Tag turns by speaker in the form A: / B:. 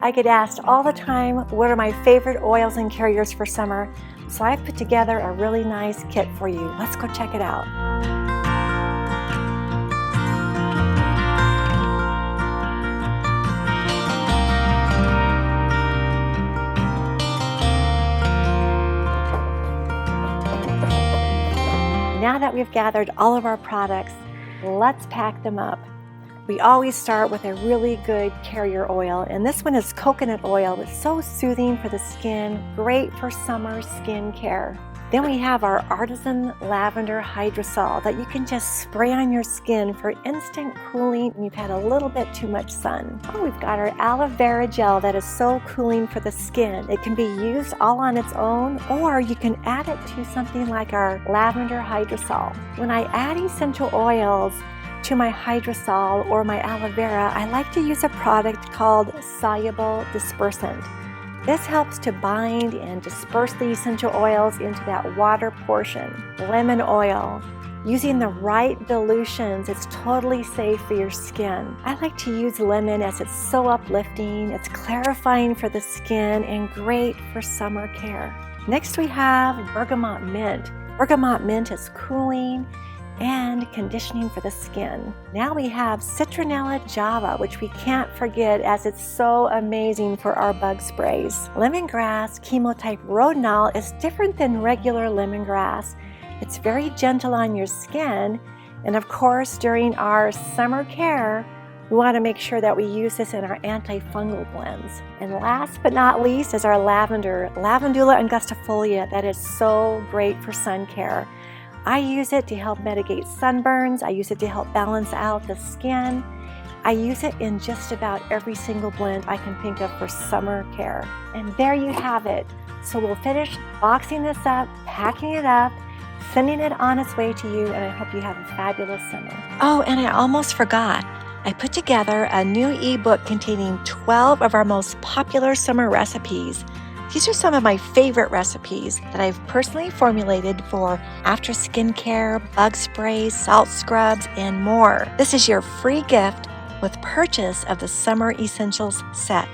A: I get asked all the time, what are my favorite oils and carriers for summer? So I've put together a really nice kit for you. Let's go check it out. Now that we've gathered all of our products, let's pack them up. We always start with a really good carrier oil, and this one is coconut oil. It's so soothing for the skin, great for summer skin care. Then we have our Artisan Lavender Hydrosol that you can just spray on your skin for instant cooling when you've had a little bit too much sun. Oh, we've got our Aloe Vera Gel that is so cooling for the skin. It can be used all on its own, or you can add it to something like our Lavender Hydrosol. When I add essential oils to my hydrosol or my aloe vera, I like to use a product called Solubol Dispersant. This helps to bind and disperse the essential oils into that water portion. Lemon oil. Using the right dilutions, it's totally safe for your skin. I like to use lemon as it's so uplifting, it's clarifying for the skin, and great for summer care. Next we have Bergamot Mint. Bergamot Mint is cooling and conditioning for the skin. Now we have Citronella Java, which we can't forget as it's so amazing for our bug sprays. Lemongrass chemotype Rhodinol is different than regular lemongrass. It's very gentle on your skin, and of course during our summer care, we want to make sure that we use this in our antifungal blends. And last but not least is our lavender, Lavandula angustifolia, that is so great for sun care. I use it to help mitigate sunburns. I use it to help balance out the skin. I use it in just about every single blend I can think of for summer care. And there you have it. So we'll finish boxing this up, packing it up, sending it on its way to you, and I hope you have a fabulous summer. Oh, and I almost forgot. I put together a new ebook containing 12 of our most popular summer recipes. These are some of my favorite recipes that I've personally formulated for after skincare, bug sprays, salt scrubs, and more. This is your free gift with purchase of the Summer Essentials set.